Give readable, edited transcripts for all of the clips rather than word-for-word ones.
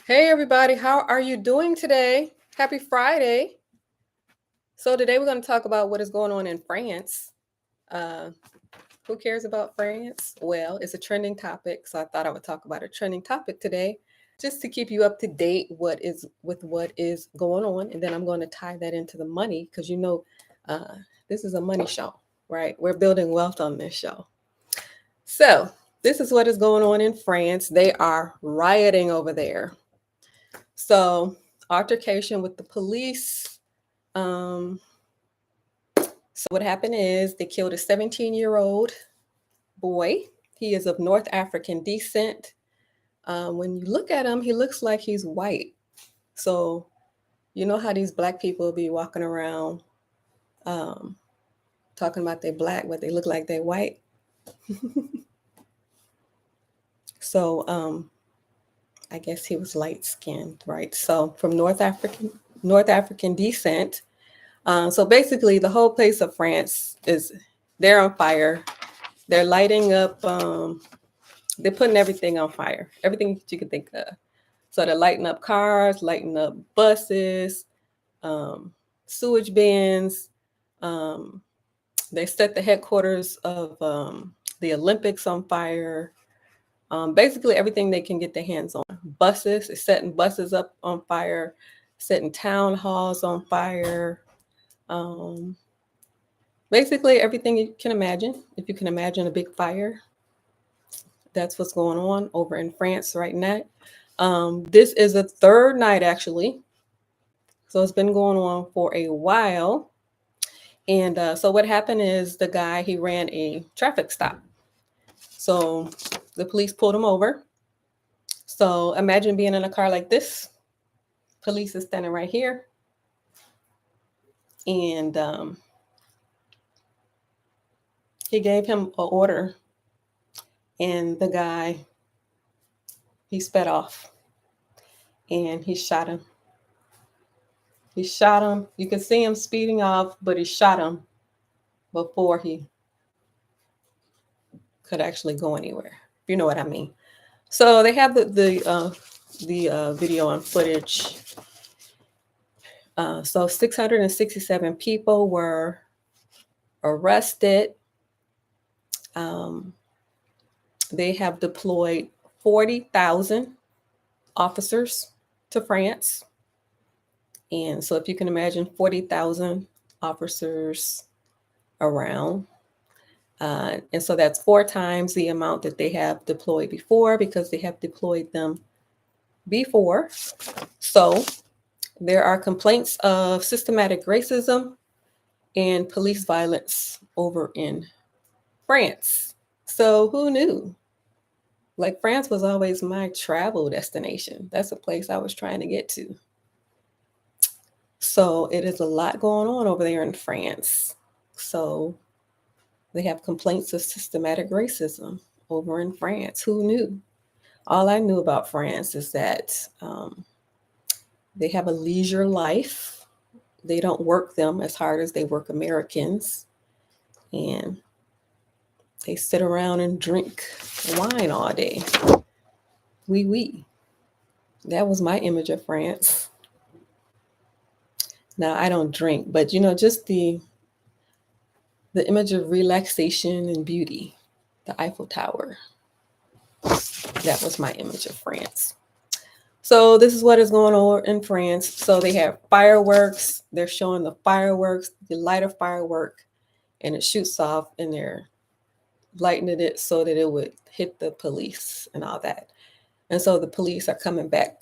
Hey everybody, how are you doing today? Happy Friday. So today we're going to talk about what is going on in France. Uh, who cares about France? Well, it's a trending topic, so I thought I would talk about a trending topic today just to keep you up to date what is going on, and then I'm going to tie that into the money because uh, this is a money show, right? We're building wealth on this show. So, this is what is going on in France. They are rioting over there. So, altercation with the police. Um, so, what happened is they killed a 17-year-old boy. He is of North African descent. When you look at him, he looks like he's white. So, you know how these black people be walking around um, talking about they black, but they look like they white. So, I guess he was light skinned, right? So, from North African descent. So basically, the whole place of France is they're on fire. They're lighting up. They're putting everything on fire. Everything that you can think of. So they're lighting up cars, lighting up buses, um, sewage bins. Um, they set the headquarters of the Olympics on fire. Basically, everything they can get their hands on. Buses, is setting buses up on fire, setting town halls on fire. Um, Basically, everything you can imagine. If you can imagine a big fire, that's what's going on over in France right now. This is the third night, actually. So it's been going on for a while. And so what happened is the guy, he ran a traffic stop. So the police pulled him over. So imagine being in a car like this. Police is standing right here. And he gave him an order. And the guy, he sped off. And he shot him. He shot him. You can see him speeding off, but he shot him before he could actually go anywhere. You know what I mean. So they have the video and footage. So 667 people were arrested. Um, they have deployed 40,000 officers to France. And so if you can imagine 40,000 officers around. And so that's 4 times the amount that they have deployed before because they have deployed them before. So there are complaints of systematic racism and police violence over in France. So who knew? Like France was always my travel destination. That's a place I was trying to get to. So it is a lot going on over there in France. So they have complaints of systematic racism over in France. Who knew? All I knew about France is that they have a leisure life. They don't work them as hard as they work Americans. And they sit around and drink wine all day. Oui, oui. That was my image of France. Now I don't drink, but just the image of relaxation and beauty, the Eiffel Tower. That was my image of France. So this is what is going on in France. So they have fireworks. They're showing the fireworks, the light of firework, and it shoots off, and they're lightening it so that it would hit the police and all that. And so the police are coming back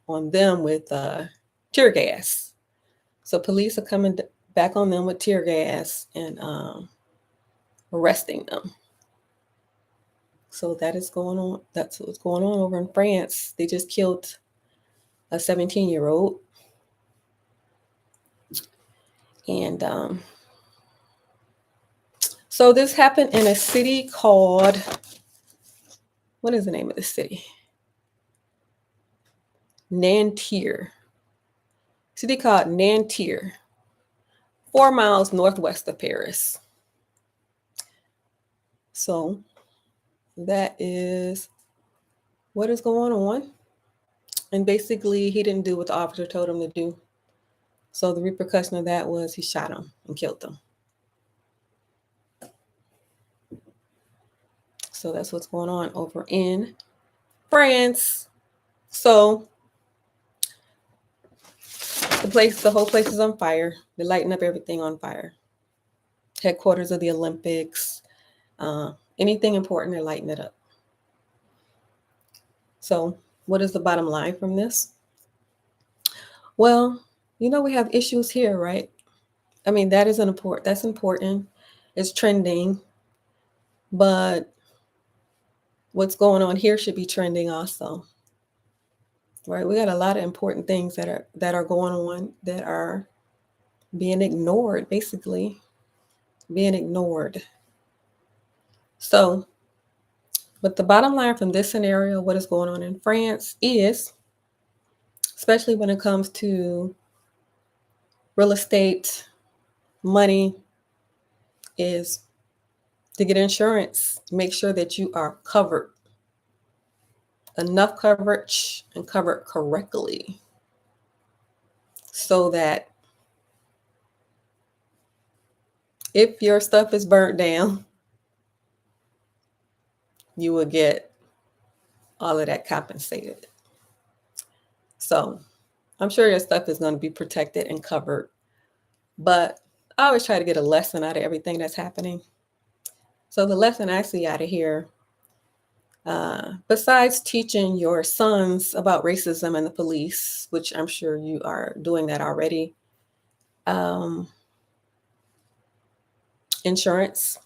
on them with tear gas. So police are coming back on them with tear gas and arresting them. So that is going on. That's what's going on over in France. They just killed a 17-year-old. And so this happened in a city called, what is the name of the city? Nanterre. City called Nanterre, 4 miles northwest of Paris. So that is what is going on. And basically, he didn't do what the officer told him to do. So the repercussion of that was he shot him and killed him. So that's what's going on over in France. So the whole place is on fire. They're lighting up everything on fire. Headquarters of the Olympics, anything important, they're lighting it up. So what is the bottom line from this? Well, we have issues here, right? I mean, that's important. It's trending, but what's going on here should be trending also. Right? We got a lot of important things that are going on that are being ignored, basically. Being ignored. So, but the bottom line from this scenario, what is going on in France is, especially when it comes to real estate, money, is to get insurance. Make sure that you are covered. Enough coverage and covered correctly so that if your stuff is burnt down, you will get all of that compensated. So I'm sure your stuff is going to be protected and covered, but I always try to get a lesson out of everything that's happening. So the lesson I see out of here, besides teaching your sons about racism and the police, which I'm sure you are doing that already, insurance,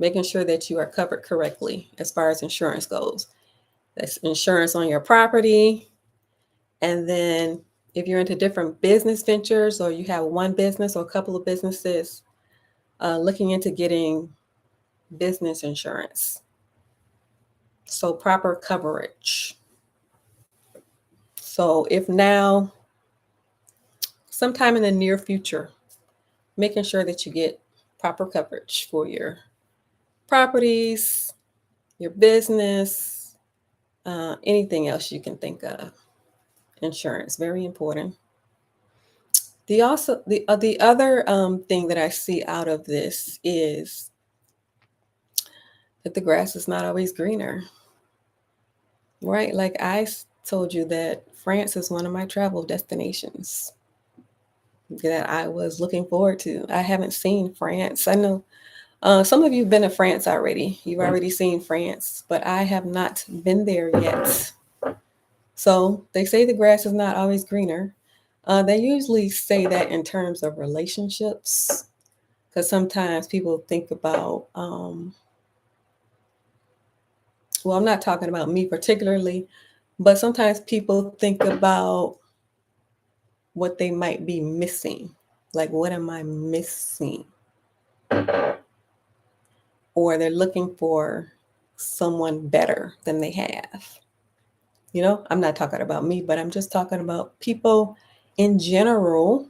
making sure that you are covered correctly as far as insurance goes. That's insurance on your property. And then if you're into different business ventures or you have one business or a couple of businesses, looking into getting business insurance. So proper coverage. So if now, sometime in the near future, making sure that you get proper coverage for your properties, your business, anything else you can think of. Insurance, very important. The other thing that I see out of this is that the grass is not always greener, right? Like I told you that France is one of my travel destinations that I was looking forward to. I haven't seen France. I know some of you have been to France already. You've already seen France, but I have not been there yet. So they say the grass is not always greener. They usually say that in terms of relationships, because sometimes people think about, well, I'm not talking about me particularly, but sometimes people think about what they might be missing. Like, what am I missing? Or they're looking for someone better than they have. I'm not talking about me, but I'm just talking about people in general.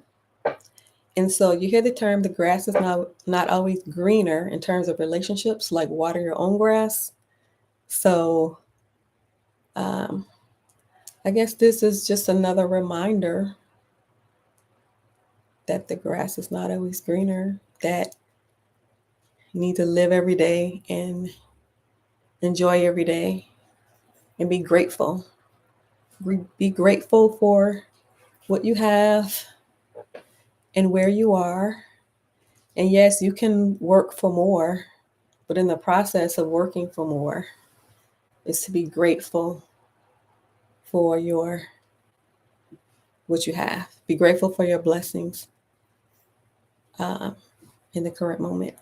And so you hear the term, the grass is not always greener in terms of relationships, like water your own grass. So I guess this is just another reminder that the grass is not always greener, that you need to live every day and enjoy every day and be grateful. Be grateful for what you have and where you are. And yes, you can work for more, but in the process of working for more is to be grateful for what you have. Be grateful for your blessings in the current moment.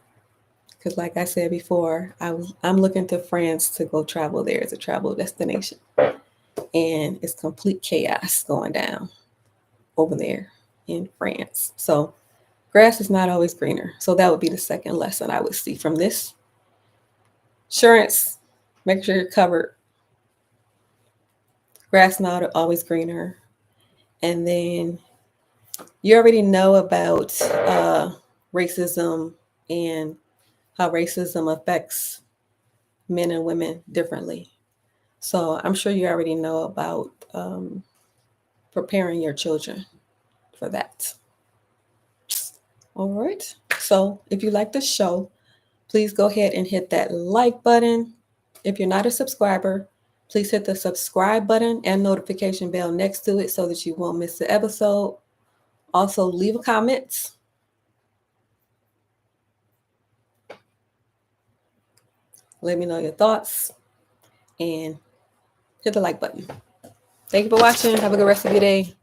Because like I said before, I'm looking to France to go travel there as a travel destination. And it's complete chaos going down over there in France. So grass is not always greener. So that would be the second lesson I would see from this. Insurance, make sure you're covered. Grass not always greener. And then you already know about racism and how racism affects men and women differently. So I'm sure you already know about preparing your children for that. All right. So if you like the show, please go ahead and hit that like button. If you're not a subscriber, please hit the subscribe button and notification bell next to it so that you won't miss the episode. Also, leave a comment. Let me know your thoughts and hit the like button. Thank you for watching. Have a good rest of your day.